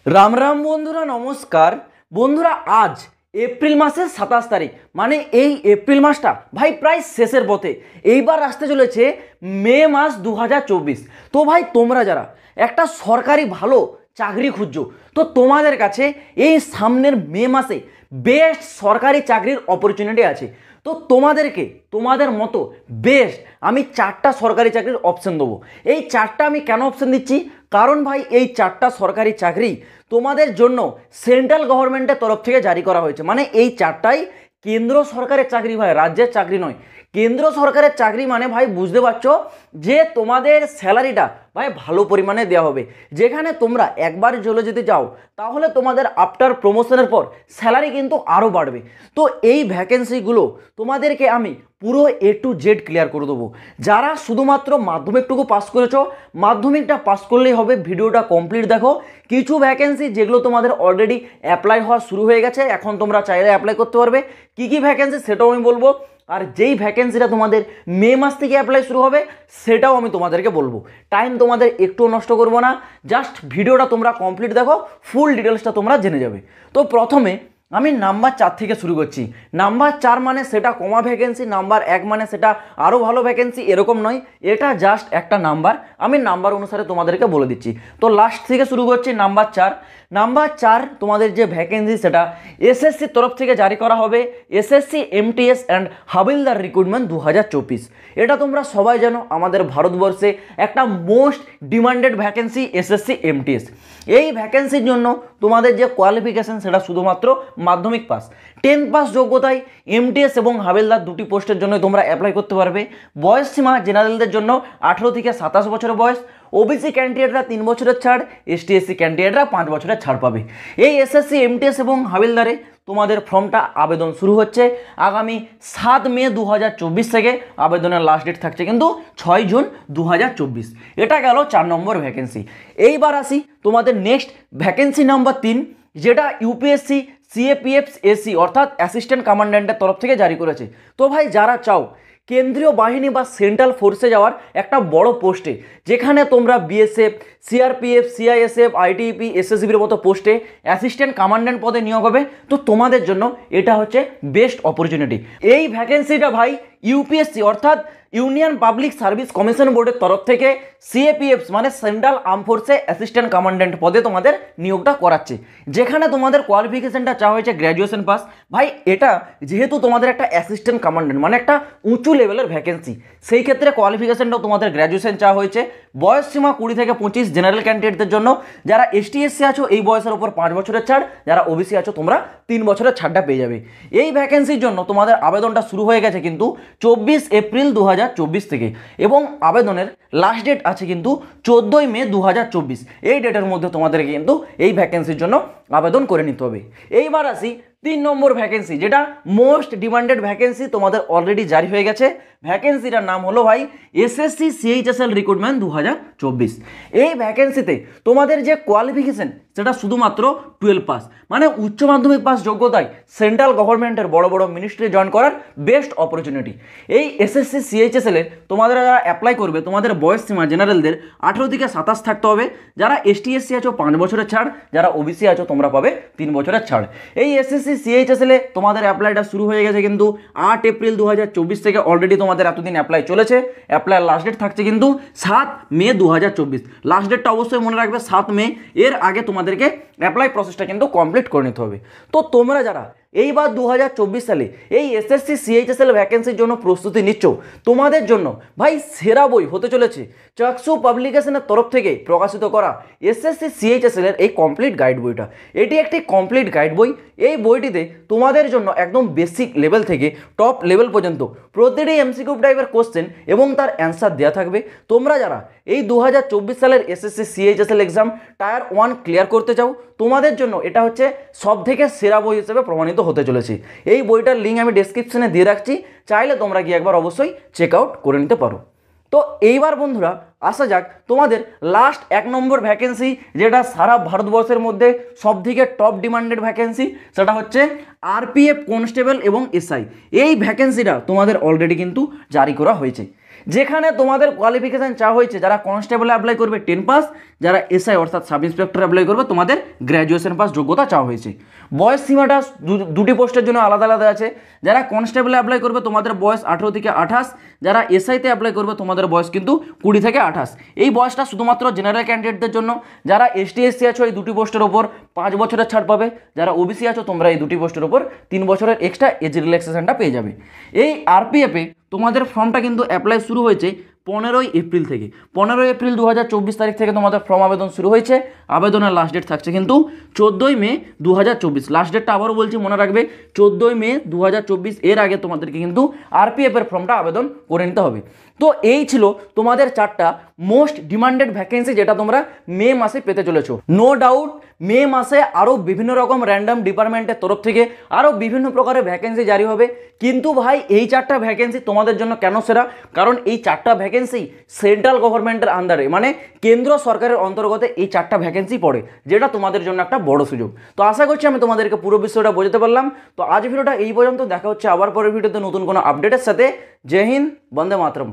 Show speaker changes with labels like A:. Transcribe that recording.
A: রাম রাম বন্ধুরা, নমস্কার বন্ধুরা। আজ এপ্রিল মাসের 27 তারিখ, মানে এই এপ্রিল মাসটা ভাই প্রায় শেষের পথে। এইবার আসতে চলেছে মে মাস 2024। তো ভাই তোমরা যারা একটা সরকারি ভালো চাকরি খুঁজছো, তো তোমাদের কাছে এই সামনের মে মাসে বেস্ট সরকারি চাকরির অপরচুনিটি আছে। তো তোমাদেরকে তোমাদের মতো বেস্ট আমি 4টা সরকারি চাকরির অপশন দেবো। এই 4টা আমি কেন অপশন দিচ্ছি, কারণ ভাই এই 4টা সরকারি চাকরি তোমাদের জন্য সেন্ট্রাল গভর্নমেন্টের তরফ থেকে জারি করা হয়েছে। মানে এই 4টাই কেন্দ্র সরকারের চাকরি ভাই, রাজ্যের চাকরি নয়। কেন্দ্র সরকারের চাকরি মানে ভাই বুঝতে পারছো যে তোমাদের স্যালারিটা ভাই ভালো পরিমাণে দেওয়া হবে। যেখানে তোমরা একবার চলে যেতে চাও তাহলে তোমাদের আফটার প্রমোশনের পর স্যালারি কিন্তু আরও বাড়বে। তো এই ভ্যাকেন্সিগুলো তোমাদেরকে আমি পুরো A to Z ক্লিয়ার করে দেবো। যারা শুধুমাত্র মাধ্যমিকটুকু পাস করেছো, মাধ্যমিকটা পাস করলেই হবে, ভিডিওটা কমপ্লিট দেখো। কিছু ভ্যাকেন্সি যেগুলো তোমাদের অলরেডি অ্যাপ্লাই হওয়া শুরু হয়ে গেছে, এখন তোমরা চাইলে অ্যাপ্লাই করতে পারবে। কী কী ভ্যাকেন্সি সেটাও আমি বলবো, আর যেই ভ্যাকেন্সিটা তোমাদের মে মাস থেকে অ্যাপ্লাই শুরু হবে সেটাও আমি তোমাদেরকে বলবো। টাইম তোমাদের একটুও নষ্ট করবো না, জাস্ট ভিডিওটা তোমরা কমপ্লিট দেখো, ফুল ডিটেলসটা তোমরা জেনে যাবে। তো প্রথমে আমি নাম্বার 4 থেকে শুরু করছি। নাম্বার 4 মানে সেটা কমা ভ্যাকেন্সি, নাম্বার 1 মানে সেটা আরও ভালো ভ্যাকেন্সি, এরকম নয়। এটা জাস্ট একটা নাম্বার, আমি নাম্বার অনুসারে তোমাদেরকে বলে দিচ্ছি। তো লাস্ট থেকে শুরু করছি। নাম্বার 4, নাম্বার 4 তোমাদের যে ভ্যাকেন্সি সেটা এসএসসির তরফ থেকে জারি করা হবে। SSC MTS and havildar recruitment 2024। এটা তোমরা সবাই জানো, আমাদের ভারতবর্ষে একটা most demanded vacancy SSC MTS. এই ভ্যাকেন্সির জন্য তোমাদের যে কোয়ালিফিকেশান সেটা শুধুমাত্র মাধ্যমিক পাস, 10th পাস যোগ্যতায় এমটিএস এবং হাবিলদার দুটি পোস্টের জন্য তোমরা অ্যাপ্লাই করতে পারবে। বয়স সীমা জেনারেলদের জন্য 18 থেকে 27 বছরের বয়স, ওবিসি ক্যান্ডিডেটরা 3 বছরের ছাড়, এসটি এসসি ক্যান্ডিডেটরা 5 বছরের ছাড় পাবে। এই এসএসসি এমটিএস এবং হাবিলদারে তোমাদের ফর্মটা আবেদন শুরু হচ্ছে আগামী 7 মে 2024 থেকে। আবেদনের লাস্ট ডেট থাকছে কিন্তু 6 জুন 2024। এটা গেল 4 নম্বর ভ্যাকেন্সি। এইবার আসি তোমাদের নেক্সট ভ্যাকেন্সি নাম্বার 3, যেটা ইউপিএসসি সিএপিএফ এসি অর্থাৎ অ্যাসিস্ট্যান্ট কমান্ড্যান্টের তরফ থেকে জারি করেছে। তো ভাই যারা চাও কেন্দ্রীয় বাহিনী বা সেন্ট্রাল ফোর্সে যাওয়ার একটা বড় পোস্টে, যেখানে তোমরা বিএসএফ, সিআরপিএফ, সিআইএসএফ, আইটিপি, এসএসবির মতো পোস্টে অ্যাসিস্ট্যান্ট কমান্ড্যান্ট পদে নিয়োগ হবে, তো তোমাদের জন্য এটা হচ্ছে বেস্ট অপরচুনিটি। এই ভ্যাকেন্সিটা ভাই ইউপিএসসি অর্থাৎ ইউনিয়ন পাবলিক সার্ভিস কমিশন বোর্ডের তরফ থেকে সিএপিএফ মানে সেন্ট্রাল আর্ম ফোর্সে অ্যাসিস্ট্যান্ট কমান্ড্যান্ট পদে তোমাদের নিয়োগটা করাচ্ছে। যেখানে তোমাদের কোয়ালিফিকেশনটা চাওয়া হয়েছে গ্র্যাজুয়েশন পাস। ভাই এটা যেহেতু তোমাদের একটা অ্যাসিস্ট্যান্ট কমান্ড্যান্ট মানে একটা উঁচু লেভেলের ভ্যাকেন্সি, সেই ক্ষেত্রে কোয়ালিফিকেশনটাও তোমাদের গ্র্যাজুয়েশন চাওয়া হয়েছে। বয়স সীমা 20 থেকে 25 জেনারেল ক্যান্ডিডেটদের জন্য। যারা এসটি এসসি আছো এই বয়সের উপর 5 বছরের ছাড়, যারা ওবিসি আছো তোমরা 3 বছরের ছাড়টা পেয়ে যাবে। এই ভ্যাকেন্সির জন্য তোমাদের আবেদনটা শুরু হয়ে গেছে কিন্তু 24 এপ্রিল 2024 থেকে, এবং আবেদনের লাস্ট ডেট আছে কিন্তু 14 মে 2024। এই ডেটের মধ্যে তোমাদেরকে কিন্তু এই ভ্যাকেন্সির জন্য আবেদন করে নিতে হবে। এইবার আসি 3 নম্বর ভ্যাকেন্সি, যেটা মোস্ট ডিমান্ডেড ভ্যাকেন্সি, তোমাদের অলরেডি জারি হয়ে গেছে। ভ্যাকেন্সিটার নাম হলো ভাই এসএসসি সিএইচএসএল রিক্রুটমেন্ট 2024। এই ভ্যাকেন্সিতে তোমাদের যে কোয়ালিফিকেশন সেটা শুধুমাত্র 12 পাস মানে উচ্চ মাধ্যমিক পাস যোগ্যতায় সেন্ট্রাল গভর্নমেন্টের বড় বড় মিনিস্ট্রি জয়েন করার বেস্ট অপরচুনিটি। এই এসএসসি সিএইচএসএল তোমাদের যারা অ্যাপ্লাই করবে তোমাদের বয়স সীমা জেনারেলদের 18 থেকে 27 থাকতে হবে। যারা এসটি এসসি আছো 5 বছরের ছাড়, যারা ওবিসি আছো তোমরা পাবে 3 বছরের ছাড়। এই এসএসসি সিএইচএসএল তোমাদের অ্যাপ্লাইটা শুরু হয়ে গেছে কিন্তু 8 এপ্রিল 2024 থেকে। অলরেডি তোমাদের এতদিন অ্যাপ্লাই চলেছে। অ্যাপ্লাইয়ের লাস্ট ডেট থাকছে কিন্তু 7 মে 2024। লাস্ট ডেটটা অবশ্যই মনে রাখবে 7 মে। এর আগে তোমাদেরকে অ্যাপ্লাই প্রসেসটা কিন্তু কমপ্লিট করে নিতে হবে। তো তোমরা যারা এইবার 2024 সালে এই এসএসসি সিএইচএসএল ভ্যাকেন্সির জন্য প্রস্তুতি নিচ্ছ, তোমাদের জন্য ভাই সেরা বই হতে চলেছে চাকসু পাবলিকেশনের তরফ থেকে প্রকাশিত করা এসএসসি সিএইচএসএল এর এই কমপ্লিট গাইড বইটা। এটি একটি কমপ্লিট গাইড বই। এই বইটিতে তোমাদের জন্য একদম বেসিক লেভেল থেকে টপ লেভেল পর্যন্ত প্রতিটি এমসিকিউ টাইপের কোশ্চেন এবং তার অ্যান্সার দেওয়া থাকবে। তোমরা যারা এই 2024 সালের SSC CHSL exam tyre 1 clear করতে চাও, তোমাদের জন্য এটা হচ্ছে সব থেকে সেরা বই হিসেবে প্রমাণিত হতে চলেছে। এই বইটার লিঙ্ক আমি ডেসক্রিপশনে দিয়ে রাখছি, চাইলে তোমরা গিয়ে একবার অবশ্যই চেক আউট করে নিতে পারো। তো এইবার বন্ধুরা আসা যাক তোমাদের লাস্ট 1 নম্বর ভ্যাকেন্সি, যেটা সারা ভারতবর্ষের মধ্যে সবথেকে টপ ডিমান্ডেড ভ্যাকেন্সি, সেটা হচ্ছে আরপিএফ কনস্টেবল এবং এসআই। এই ভ্যাকেন্সিটা তোমাদের অলরেডি কিন্তু জারি করা হয়েছে। যেখানে তোমাদের কোয়ালিফিকেশান চাওয়া হয়েছে যারা কনস্টেবলে অ্যাপ্লাই করবে 10 পাস, যারা এসআই অর্থাৎ সাব ইন্সপেক্টর অ্যাপ্লাই করবে তোমাদের গ্র্যাজুয়েশন পাস যোগ্যতা চাওয়া হয়েছে। বয়স সীমাটা দুটি পোস্টের জন্য আলাদা আলাদা আছে। যারা কনস্টেবলে অ্যাপ্লাই করবে তোমাদের বয়স 18 থেকে 28, যারা এসআইতে অ্যাপ্লাই করবে তোমাদের বয়স কিন্তু 20 থেকে 28। এই বয়সটা শুধুমাত্র জেনারেল ক্যান্ডিডেটদের জন্য। যারা এসটি এসসি আছো এই দুটি পোস্টের ওপর 5 বছরের ছাড় পাবে, যারা ওবিসি আছো তোমরা এই দুটি পোস্টের ওপর 3 বছরের এক্সট্রা এজ রিল্যাক্সেশনটা পেয়ে যাবে। এই আরপিএফে তোমাদের ফর্মটা কিন্তু অ্যাপ্লাই শুরু হয়েছে 15ই এপ্রিল থেকে। 15ই এপ্রিল 2024 তারিখ থেকে তোমাদের ফর্ম আবেদন শুরু হয়েছে। আবেদনের লাস্ট ডেট থাকছে কিন্তু 14ই মে 2024। লাস্ট ডেটটা আবারও বলছি, মনে রাখবে 14ই মে 2024। এর আগে তোমাদেরকে কিন্তু আরপিএফের ফর্মটা আবেদন করে নিতে হবে। তো এই ছিল তোমাদের 4টা মোস্ট ডিমান্ডেড ভ্যাকেন্সি যেটা তোমরা মে মাসে পেতে চলেছো। নো ডাউট মে মাসে আরও বিভিন্ন রকম র্যান্ডম ডিপার্টমেন্টের তরফ থেকে আরও বিভিন্ন প্রকারের ভ্যাকেন্সি জারি হবে। কিন্তু ভাই এই 4টা ভ্যাকেন্সি তোমাদের জন্য কেন সেরা? কারণ এই 4টা ভ্যাকেন্সি সেন্ট্রাল গভর্নমেন্টের আন্ডারে, মানে কেন্দ্র সরকারের অন্তর্গত এই 4টা ভ্যাকেন্সি পড়ে, যেটা তোমাদের জন্য একটা বড় সুযোগ। তো আশা করছি আমি তোমাদেরকে পুরো বিষয়টা বোঝাতে পারলাম। তো আজ ভিডিওটা এই পর্যন্ত, দেখা হচ্ছে আবার পরের ভিডিওতে নতুন কোনো আপডেটের সাথে। জয় হিন্দ, বন্দে মাতরম।